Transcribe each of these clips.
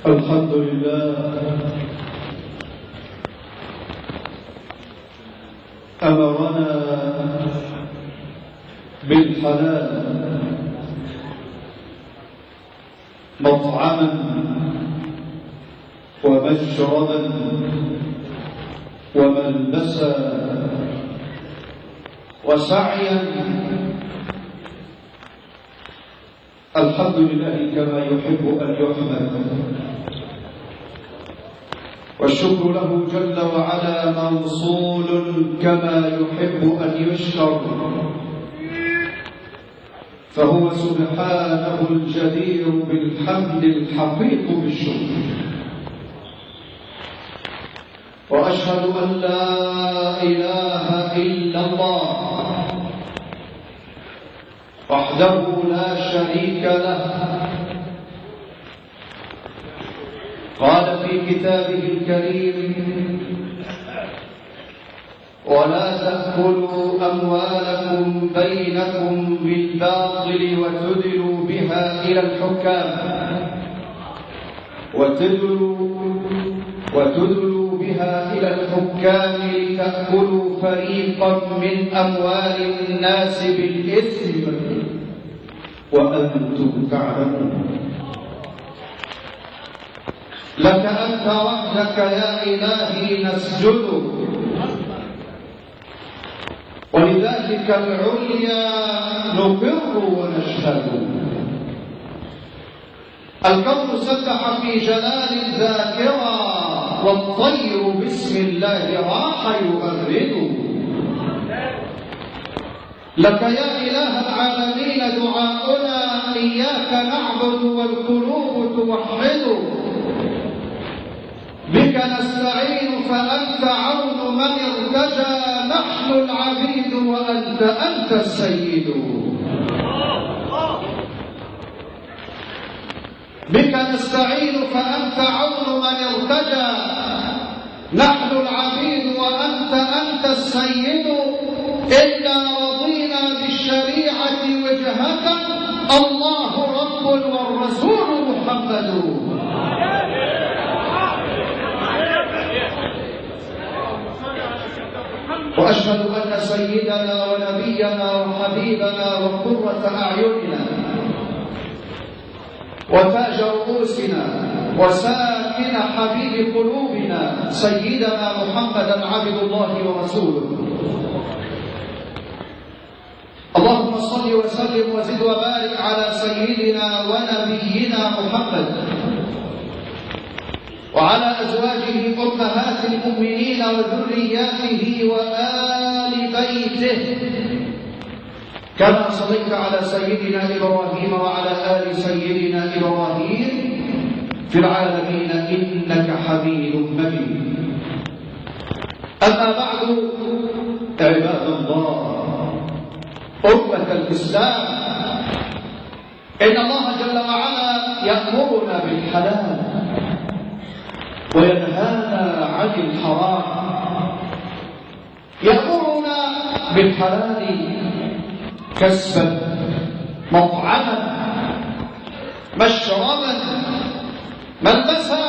الحمد لله أمرنا بالحلال مطعما ومشربا وملبسا وسعيا. الحمد لله كما يحب أن يحمد، والشكر له جل وعلا موصول كما يحب أن يشكر، فهو سبحانه الجدير بالحمد الحقيق بالشكر. وأشهد أن لا إله إلا الله وحده لا شريك له، قال في كتابه الكريم: ولا تأكلوا أموالكم بينكم بالباطل وتدلوا بها إلى الحكام وتدلوا بها إلى الحكام لتأكلوا فريقا من أموال الناس بالإثم وأنتم تعلمون. لك أنت وحدك يا إلهي نسجد، ولذاتك العليا نقر ونشهد. الكون سبح في جلال الذاكرة، والطير بسم الله راح يغرد. لك يا إله العالمين دعاؤنا، إياك نعبد والقلوب توحد. بك نستعين فأنت عون من ارتجى، نحن العبيد وأنت السيد. بك نستعين فأنت عون من ارتجى، نحن العبيد وأنت السيد. إنا رضينا بالشريعة وجهة، الله رب والرسول محمد. وأشهد أن سيدنا ونبينا وحبيبنا وقرة أعيننا وتاج رؤوسنا وساكن حبيب قلوبنا سيدنا محمدا عبد الله ورسوله. اللهم صل وسلم وزد وبارك على سيدنا ونبينا محمد وعلى أزواجه أمهات المؤمنين وذرياته وآل بيته، كما صليت على سيدنا إبراهيم وعلى آل سيدنا إبراهيم في العالمين إنك حميد مجيد. أما بعد، عباد الله أمة الإسلام، إن الله جل وعلا يأمرنا بالحلال وينهانا عن الحرام. يأمرنا بالحلال كسبا، مطعما، مشربا، ملبسا.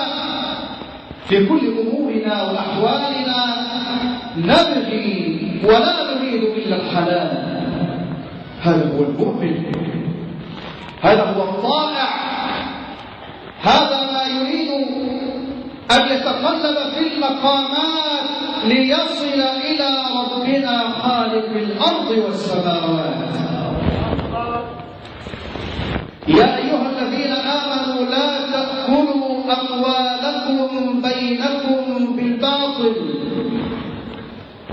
في كل أمورنا وأحوالنا نبغي ولا نريد إلا الحلال. هذا هو المؤمن، هذا هو الطائع، هذا ما يريد أن يتقلب في المقامات ليصل إلى ربنا خالق الأرض والسماوات. يا أيها الذين آمنوا لا تأكلوا أموالكم بينكم بالباطل.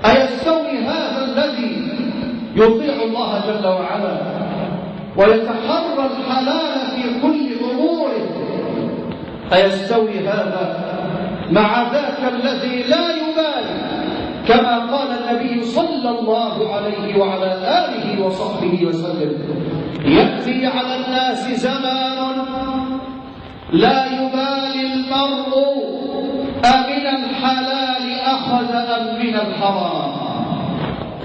أيستوي هذا الذي يطيع الله جل وعلا ويتحرى الحلال في كل أموره؟ أيستوي هذا مع ذاك الذي لا يبالي، كما قال النبي صلى الله عليه وعلى آله وصحبه وسلم: يأتي على الناس زمان لا يبالي المرء أمن الحلال أخذ أم من الحرام.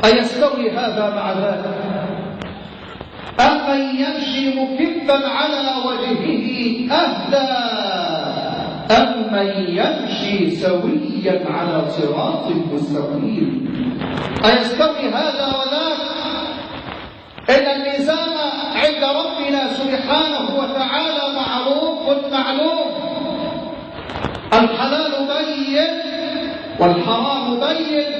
أيستوي هذا مع ذاك؟ أمن يمشي مكبا على وجهه أهدى أمن يمشي سويا على صراط مستقيم. أيستوي هذا وذاك؟ إن الميزان عند ربنا سبحانه وتعالى معروف معلوم. الحلال بين والحرام بين.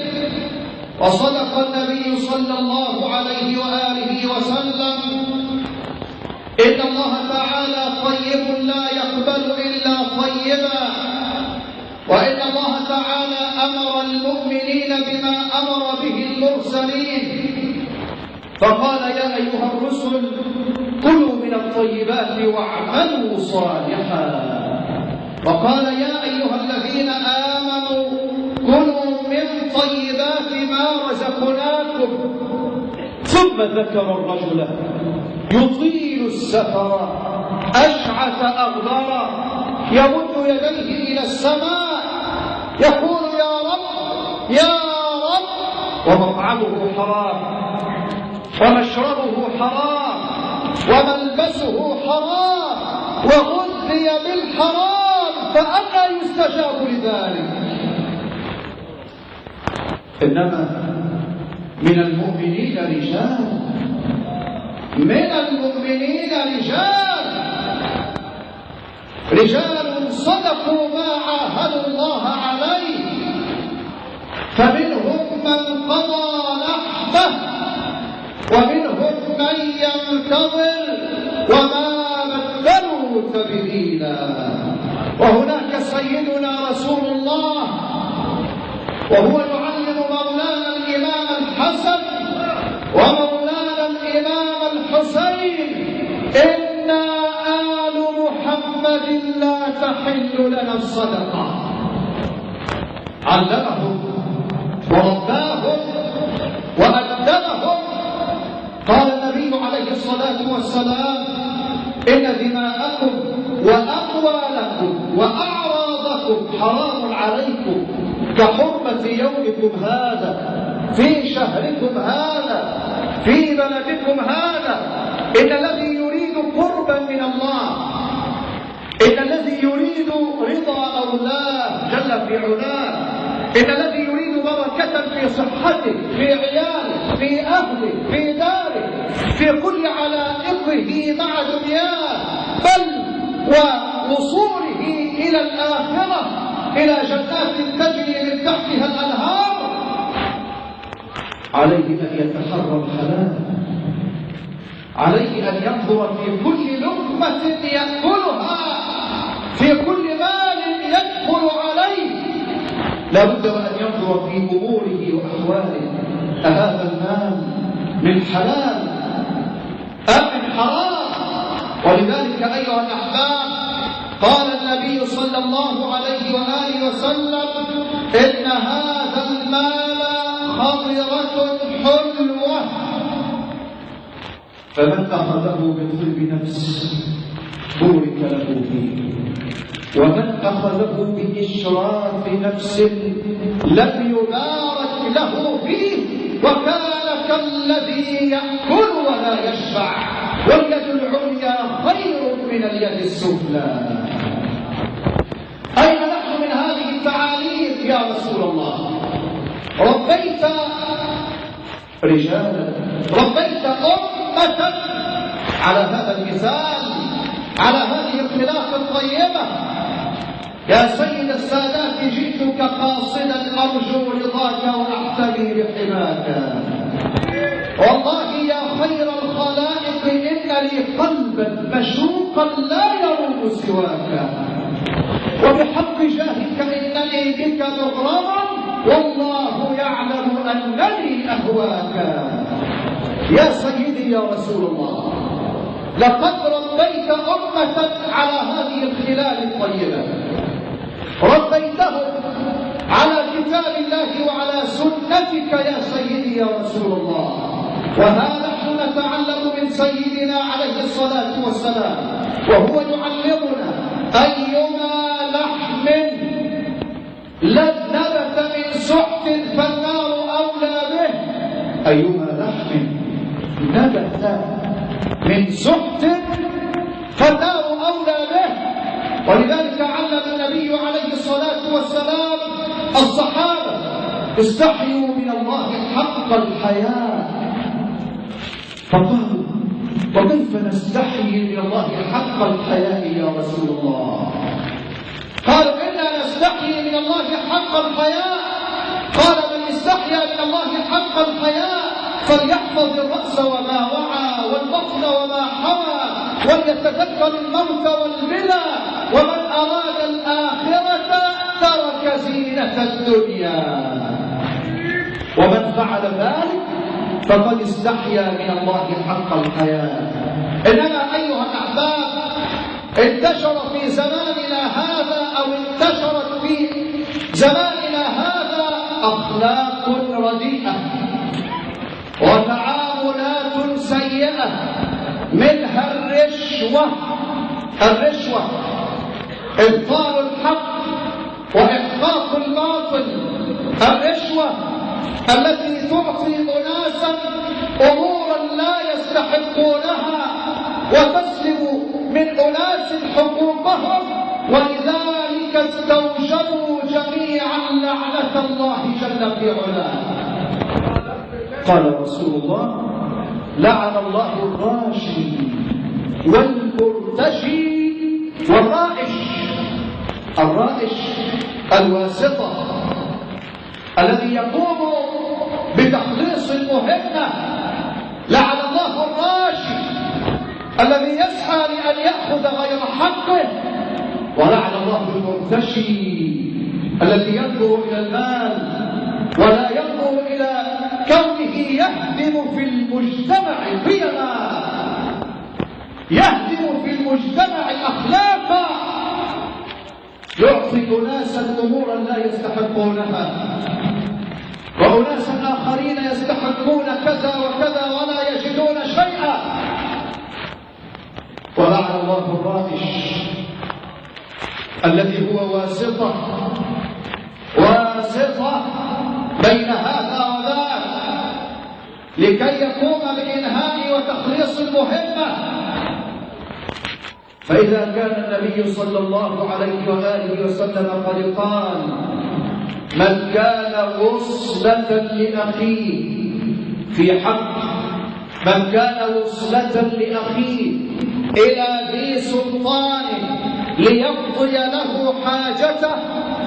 وصدق النبي صلى الله عليه وآله وسلم: إن الله تعالى طيب لا يقبل إلا طيبا. وإن الله تعالى أمر المؤمنين بما أمر به المرسلين، فقال: يا أيها الرسل كلوا من الطيبات واعملوا صالحا. وقال: يا أيها الذين آمنوا كلوا من طيبات ما رزقناكم. ثم ذكر الرجل يطيل السفر أشعث أغبر يمد يديه إلى السماء يقول: يا رب يا رب. ومطعمه حرام ومشربه حرام وملبسه حرام وغذي بالحرام، فأنى يستجاب لذلك؟ إنما من المؤمنين رجال، من المؤمنين رجال صدقوا ما عاهدوا الله عليه، فمنهم من قضى نحبه ومنهم من ينتظر وما بدلوا تبديلا. وهناك سيدنا رسول الله وهو يعلم مولانا الإمام الحسن ومولانا الإمام الحسين: إنا آل محمد لا تحل لنا الصدقة. علمهم ورباهم وأدبهم. قال النبي عليه الصلاة والسلام: إن دماءكم وأموالكم وأعراضكم حرام عليكم كحرمة يومكم هذا في شهركم هذا في بلدكم هذا. إن الذي يريد قربا من الله، إن الذي يريد رضا مولاه جل في علاه، إن الذي يريد بركة في صحته في عياله في أهله في داره في كل علائقه مع دنياه، بل ووصوله إلى الآخرة إلى جنات تجري من تحتها الأنهار، عليه أن يتحرى الحلال، عليه أن ينظر في كل لقمة يأكلها في كل مال يدخل عليه، لا بد وأن ينظر في أموره وأحواله: أهذا المال من حلال أم من حرام؟ ولذلك أيها الأحباب قال النبي صلى الله عليه وآله وسلم: إن هذا المال خضرة حلوة، فمن أخذه بطيب نفس بورك له فيه، ومن أخذه بإشراف نفس لم يبارك له فيه، وكان كالذي يأكل ولا يشبع، واليد العليا خير من اليد السفلى. أين نحن من هذه التعاليم يا رسول الله؟ ربيت رجالا، ربيت أمة على هذا المثال، على هذه الخلافة الطيبة. يا سيد السادات جئتك قاصدا أرجو رضاك وأحتمي بحماك. والله يا خير الخلائق إن لي قلبا مشوقا لا يروم سواك، وبحق جاهك إنني بك مغرما والله يعلم أنني أهواك. يا سيدي يا رسول الله، لقد ربيت أمة على هذه الخلال الطيبة، ربيتهم على كتاب الله وعلى سنتك يا سيدي يا رسول الله. وها نحن نتعلم من سيدنا عليه الصلاة والسلام وهو يعلمنا: أيما لحم نبت من سحت فالنار أولى به. أيما لحم نبت من سحت فالنار أولى به. ولذلك علم علم النبي عليه الصلاة والسلام الصحابة استحيوا من الله حق الحياة، فقالوا وكيف نستحيي من الله حق الحياء يا رسول الله؟ قالوا إنا نستحيي من الله حق الحياء. قال من استحيا من الله حق الحياء فليحفظ الرأس وما وعى والبطن وما حوى وليتذكر الموت والبلى ومن أراد الآخرة ترك زينة الدنيا. ومن فعل ذلك فقد استحيا من الله حق الحياء. إنما أيها الأحباب انتشر في زماننا هذا أو انتشرت في زماننا هذا أخلاق رديئة وتعاملات سيئة، منها الرشوة إبطال الحق وإحقاق الباطل، الرشوة التي تعطي أناسا أمورا لا يستحقونها وتسلب من أناس حقوقهم، ولذلك استوجبوا جميعا لعنة الله جل في علاه. قال رسول الله لعن الله الراشي والمرتشي والرائش. الرائش الواسطة الذي يقوم بتخليص المهمة، لعن الله الراشي الذي يسعى لأن يأخذ غير حقه، ولعن الله المرتشي الذي ينظر إلى المال ولا ينظر إلى كونه يهدم في المجتمع قيما، يهدم في المجتمع أخلاقا، يعطي أناسا أمورا لا يستحقونها وأناسا آخرين يستحقون كذا وكذا ولا يجدون شيئا. ولعن الله الرائش الذي هو واسطة بين هذا وذاك لكي يقوم بإنهاء وتخليص المهمة. فإذا كان النبي صلى الله عليه وآله وسلم قد قال من كان وصلة لأخيه في حق، من كان وصلة لأخيه إلى ذي سلطان ليقضي له حاجته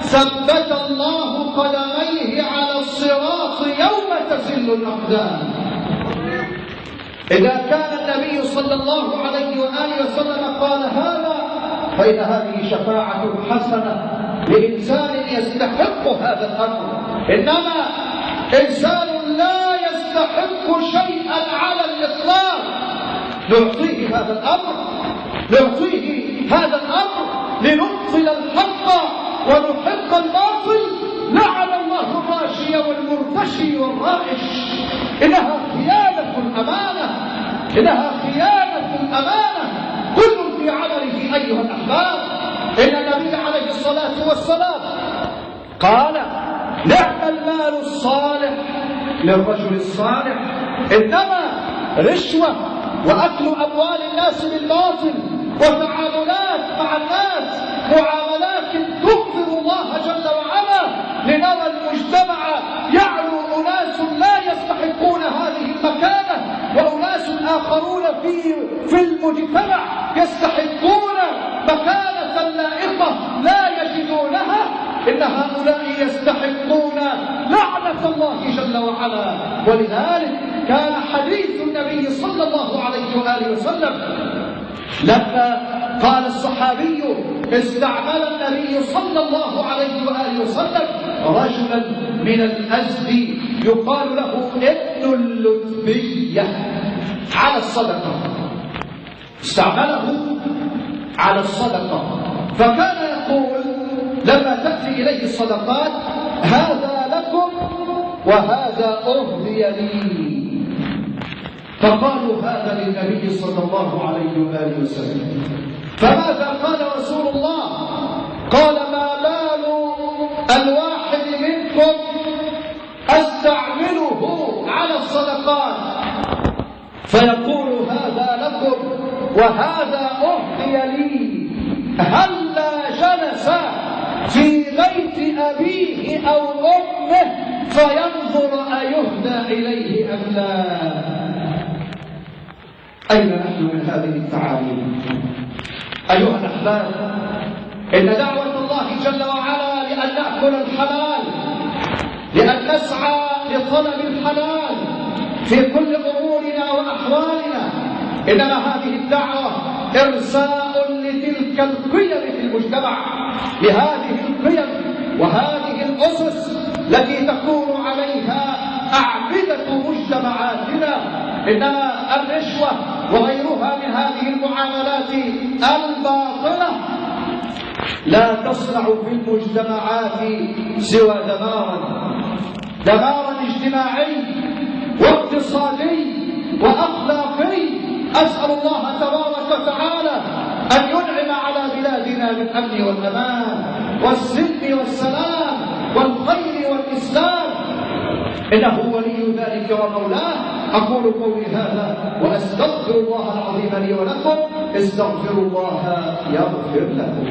ثبت الله قدميه على الصراط يوم تزل الأقدام. إذا كان النبي صلى الله عليه وآله وسلم قال هذا فإن هذه شفاعة حسنة لإنسان يستحق هذا الأمر. إنما إنسان لا يستحق شيئا على الإطلاق نعطيه هذا الأمر لنبطل الحق ونحق الباطل. لعن الله الراشي والمرتشي والرائش. إنها خيانة الأمانة، كل في عمله أيها الأحباب. إن النبي عليه الصلاة والسلام قال نعم المال الصالح للرجل الصالح، إنما رشوة وأكل أموال الناس بالباطل وتعاملات مع الناس معاملات تغضب الله جل وعلا. لنرى المجتمع يعلو أناس لا يستحقون هذه المكانة وأناس آخرون في المجتمع يستحقون مكانة لائقة لا يجدونها. إن هؤلاء يستحقون لعنة الله جل وعلا. ولذلك كان حديث النبي صلى الله عليه وآله وسلم لما قال الصحابي استعمل النبي صلى الله عليه وآله وسلم رجلا من الأزد يقال له ابن اللتبية على الصدقة، استعمله على الصدقة، فكان يقول لما تأتي إليه الصدقات هذا لكم وهذا أهدي لي. فقالوا هذا للنبي صلى الله عليه وآله وسلم. فماذا قال رسول الله؟ قال ما بال الواحد منكم أستعمله على الصدقات فيقول هذا لكم وهذا أهدي لي، هلا جلس أبيه أو أمه فينظر أيهدى إليه أم لا. أين نحن من هذه التعاليم؟ أيها الأحباب، إن دعوة الله جل وعلا لأن نأكل الحلال، لأن نسعى لطلب الحلال في كل أمورنا وأحوالنا، إنما هذه الدعوة إرساء لتلك القيم في المجتمع، لهذه القيم وهذه الأسس التي تكون عليها أعمدة مجتمعاتنا. إنما الرشوة وغيرها من هذه المعاملات الباطلة لا تصنع في المجتمعات سوى دمارا اجتماعي واقتصادي وأخلاقي. أسأل الله تبارك وتعالى أن ينعم على بلادنا بالأمن والأمان والسلم والسلام والخير والإسلام، إنه ولي ذلك ومولاه. أقول قولي هذا وأستغفر الله العظيم لي ولكم، استغفروا الله يغفر لكم.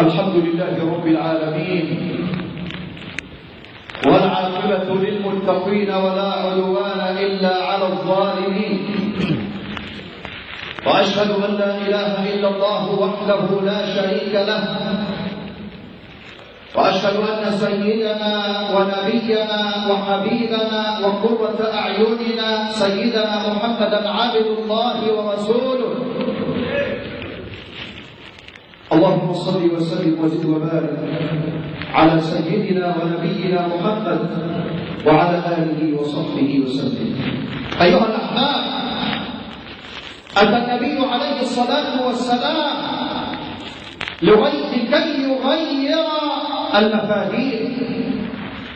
الحمد لله رب العالمين، والعاقبة للمتقين ولا عدوان إلا على الظالمين، وأشهد أن لا إله إلا الله وحده لا شريك له، وأشهد أن سيدنا ونبينا وحبيبنا وقرة أعيننا سيدنا محمدا عبد الله ورسوله. اللهم صل وسلم وزد وبارك على سيدنا ونبينا محمد وعلى آله وصحبه وسلم. أيها الأحباب، أتى النبي عليه الصلاة والسلام لكي يغير المفاهيم،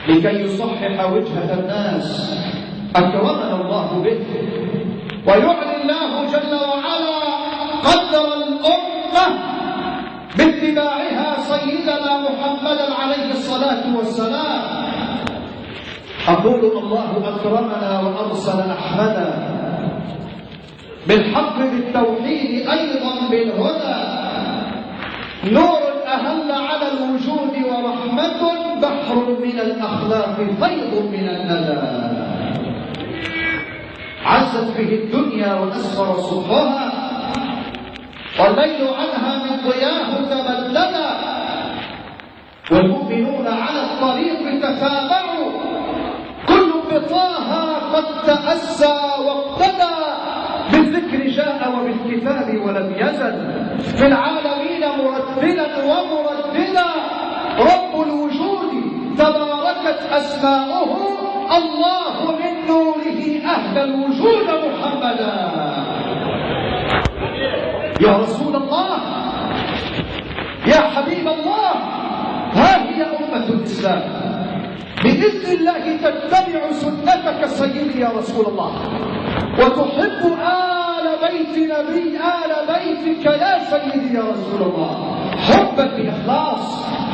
لكي يصحح وجهة الناس أكرمنا الله به، ويعلي الله جل وعلا قدر الأمة باتباعها سيدنا محمدا عليه الصلاة والسلام. أقول الله أكرمنا وأرسل أحمدا بالحق بالتوحيد أيضا بالهدى، نور أهل على الوجود ورحمة، بحر من الأخلاق فيض من الندى، عزت به الدنيا وأسفر صبحها، والليل عنها من ضياه تبلدا، والمؤمنون على الطريق تتابعوا، كل بطاها قد تأسى واقتدى، بالذكر جاء وبالكتاب ولم يزل، في العالمين مرتلا ومرددا، رب الوجود تباركت أسماؤه، الله من نوره أهدى الوجود محمدا. يا رسول الله، يا حبيب الله، ها هي أمة الإسلام، بإذن الله تتبع سنتك سيدي يا رسول الله، وتحب آل بيتك يا سيدي يا رسول الله، حبا بإخلاص،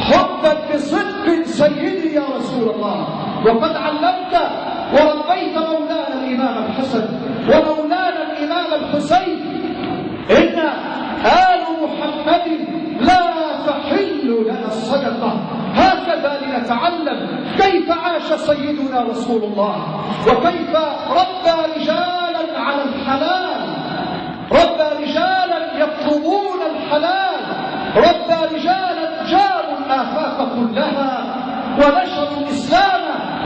حبا بصدق سيدي يا رسول الله. وقد علمت وربيت مولانا الإمام الحسن ومولانا الإمام الحسين، إن آل محمد لا تحل لنا الصدقة. هكذا لنتعلم كيف عاش سيدنا رسول الله، وكيف ربى رجالا على الحلال، ربى رجالا يطلبون الحلال، ربى رجالا جابوا الآفاق كلها ونشروا الإسلام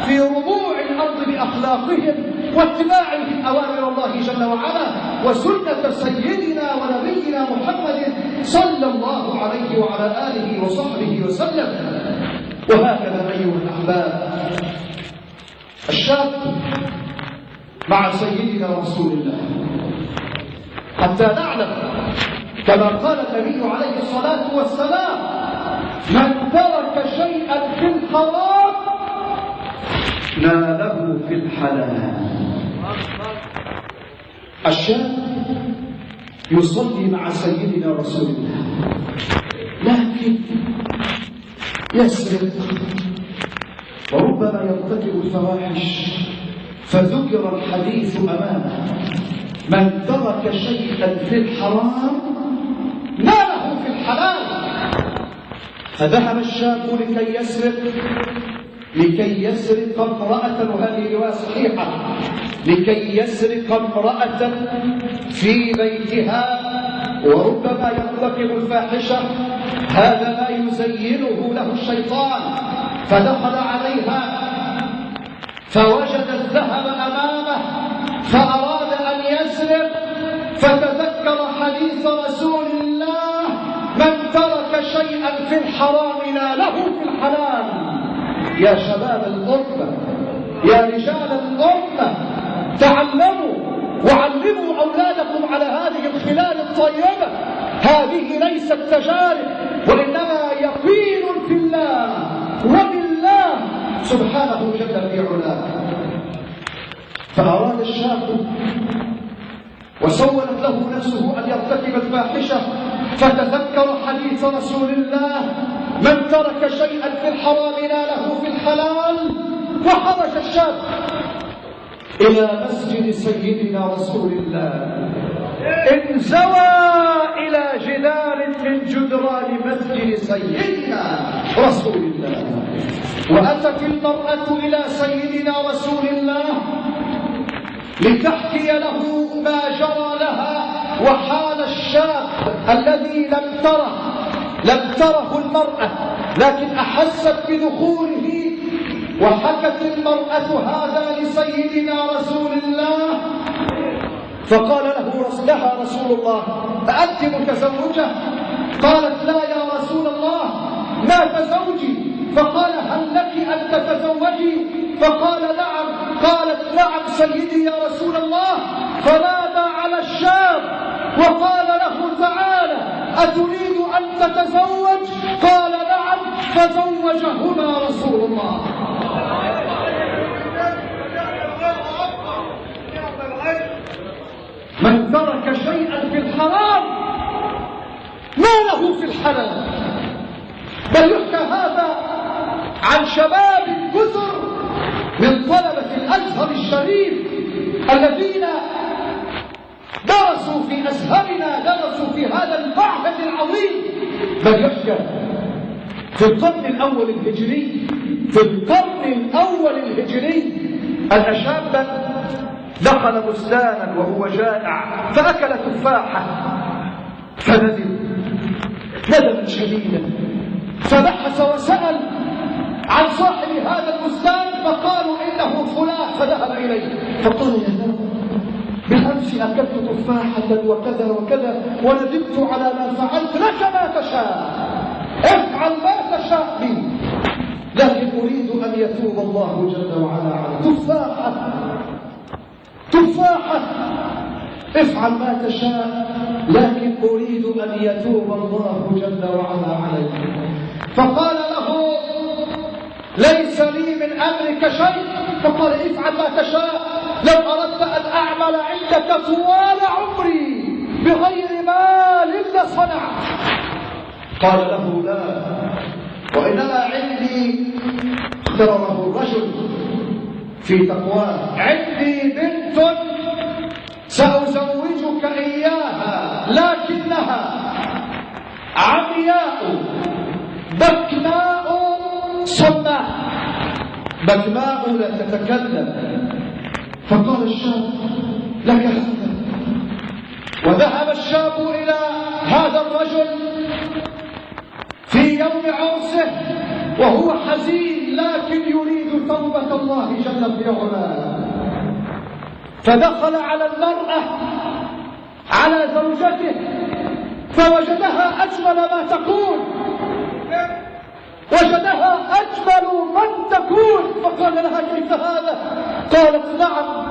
في ربوع الأرض بأخلاقهم واتباعهم أوامر الله جل وعلا وسنة سيدنا ونبينا محمد صلى الله عليه وعلى آله وصحبه وسلم. وهكذا أيها الأحباب، الشاب مع سيدنا رسول الله، حتى نعلم كما قال النبي عليه الصلاة والسلام: من ترك شيئا في الحرام ناله في الحلال. الشاب يصلي مع سيدنا رسول الله، لكن يسرق وربما يرتكب الفواحش، فذكر الحديث أمامه: من ترك شيئا في الحرام ناله في الحلال. فذهب الشاب لكي يسرق امرأة، وهذه رواية صحيحة، لكي يسرق امرأة في بيتها وربما يرتكب الفاحشة. هذا ما يزينه له الشيطان. فدخل عليها فوجد الذهب أمامه فأراد أن يسرق، فتذكر حديث رسول الله: من ترك شيئا في الحرام ناله في الحلال. يا شباب الأمة، يا رجال الأمة، تعلموا وعلموا أولادكم على هذه الخلال الطيبة. هذه ليست تجارب، وإنما يقين في الله وبالله سبحانه جل في علاه. فأراد الشاب وسولت له نفسه أن يرتكب الفاحشة، فتذكر حديث رسول الله: من ترك شيئا في الحرام ناله في الحلال. وخرج الشاب إلى مسجد سيدنا رسول الله، انزوى إلى جدار من جدران مسجد سيدنا رسول الله، وأتت المرأة إلى سيدنا رسول الله لتحكي له ما جرى لها وحال الشاب الذي لم تره المرأة، لكن أحست بدخوله. وحكت المرأة هذا لسيدنا رسول الله، فقال لها رسول الله: أأنت متزوجة؟ قالت: لا يا رسول الله، مات زوجي. فقال: هل لك أن تتزوجي؟ فقال: نعم. قالت: نعم سيدي يا رسول الله. فنادى على الشاب وقال له: تعالى، أتريد أن تتزوج؟ قال: نعم. فزوجهما رسول الله. من ترك شيئا في الحرام ما له في الحلال. بل يحكى هذا عن شباب كثر من طلبة الأزهر الشريف الذين درسوا في أزهرنا، درسوا في هذا المعهد العظيم. بل يحكى في القرن الأول الهجري أن شابا دخل بستانا وهو جائع فأكل تفاحة، فندم ندما شديدا، فبحث وسأل عن صاحب هذا البستان، فقالوا إنه فلان. فذهب إليه فقال: يا ذا، بالأمس أكلت تفاحة وكذا وكذا وندمت على ما فعلت، لك ما تشاء، افعل ما تشاء بي، لكن أريد أن يتوب الله جل وعلا عليك. تفاحة، افعل ما تشاء، لكن أريد أن يتوب الله جل وعلا عليك. فقال له: ليس لي من أمرك شيء. فقال: افعل ما تشاء، لو أردت أن أعمل عندك طوال عمري بغير مال لصنعت. قال له: لا، وإنما عندي، اختبره الرجل في تقواه: عندي بنت سأزوجك إياها، لكنها عمياء بكماء صماء، بكماء لا تتكلم. فقال الشاب: لك هذا. وذهب الشاب إلى هذا الرجل في يوم عرسه وهو حزين، لكن يريد توبة الله جل في علاه. فدخل على المرأة، على زوجته، فوجدها أجمل ما تكون، وجدها أجمل من تكون. فقال لها: كيف هذا؟ قالت: نعم،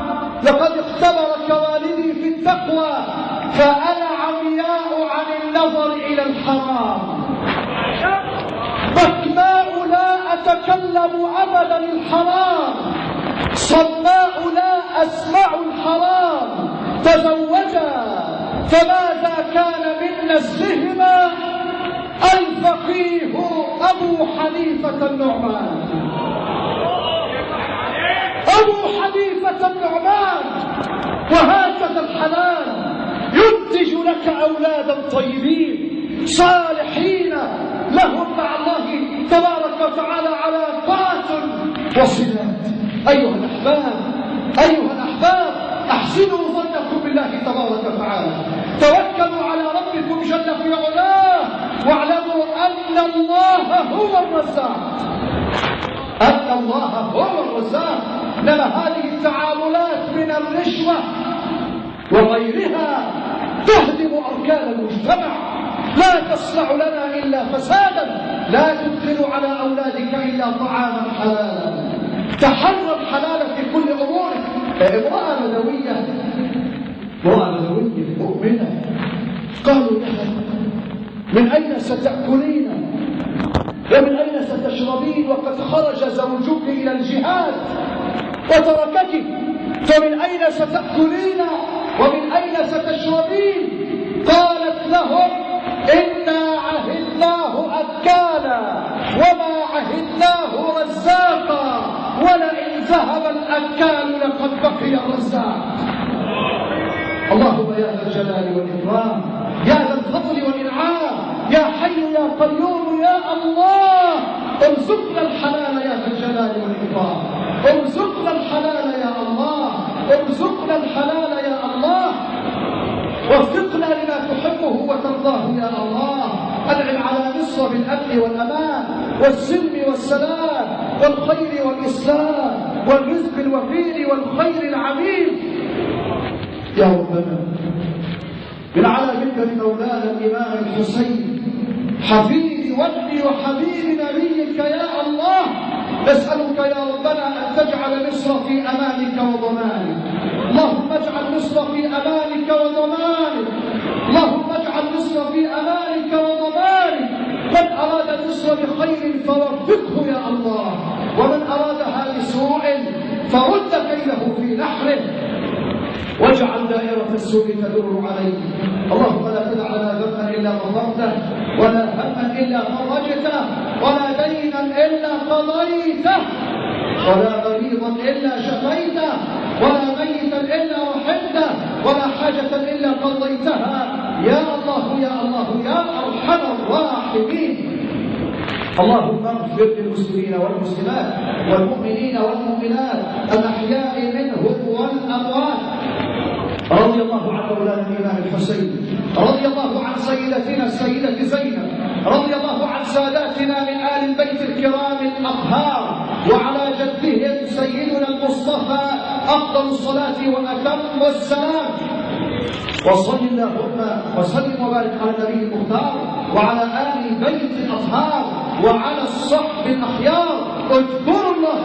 لقد اختبرك والدي في التقوى، فأنا عمياء عن النظر إلى الحرام، بكماء لا أتكلم أبدا الحرام، صماء لا أسمع الحرام. تزوجا، فماذا كان من نسلهما الفقيه أبو حنيفة النعمان. أبو حنيفة النعمان. وهكذا الحلال ينتج لك أولادا طيبين صالحين لهم مع الله تبارك وتعالى علاقات وصلات. أيها الأحباب أحسنوا ظنكم بالله تبارك وتعالى، توكلوا على ربكم جل في علاه، واعلموا أن الله هو الرزاق. إنما هذه التعاملات من الرشوة وغيرها تهدم أركان المجتمع، لا تصنع لنا إلا فسادا، لا تدخل على أولادك إلا طعاما حلالا. تحرر حلالا في كل أمورك. امرأة بدوية مؤمنة قالوا لها: من أين ستأكلين ومن أين ستشربين وقد خرج زوجك إلى الجهاد وتركك، فمن أين ستأكلين ومن أين ستشربين؟ قالت لهم: إنا عهدناه أكالا وما عهدناه رزاقا، ولئن ذهب الأكال لقد بقي الرزاق. اللهم يا ذا الجلال والإكرام، يا ذا الفضل والإنعام، يا حي يا قيوم يا الله، ارزقنا الحلال يا ذا الجلال والإكرام، ارزقنا الحلال يا الله، ارزقنا الحلال يا الله، وفقنا لما تحبه وترضاه يا الله. أنعم على مصر بالأمن والأمان والسلم والسلام والخير والإسلام والرزق الوفير والخير العميم يا ربنا. من على منبر مولانا الإمام الحسين حفيد وابني وحبيب نبيك يا الله، نسألك يا ربنا أن تجعل مصر في أمانك وضمانك. اللهم اجعل مصر في أمانك وضمانك، اللهم اجعل مصر في أمانك وضمانك. من أراد مصر بخير فوفقه يا الله، ومن أرادها بسوء فرد كيده في نحره، واجعل دائرة السوء تدور عليه. اللهم لا تدع لنا ذنبا إلا غفرته، ولا هما إلا فرجته، ولا دينا إلا قضيته، ولا مريضا إلا شفيته، ولا ميتا إلا رحمته، ولا حاجة إلا قضيتها يا الله يا الله يا أرحم الراحمين. اللهم اغفر للمسلمين والمسلمات والمؤمنين والمؤمنات الأحياء منهم والأموات. رضي الله عن مولانا الإمام الحسين، رضي الله عن سيدتنا السيدة زينب، رضي الله عن ساداتنا من آل البيت الكرام الأطهار، وعلى جدهم سيدنا المصطفى أفضل الصلاة وأتم السلام. وصل اللهم وسلم وبارك على النبي المختار وعلى آل البيت الأطهار وعلى الصحب الأخيار. اذكروا الله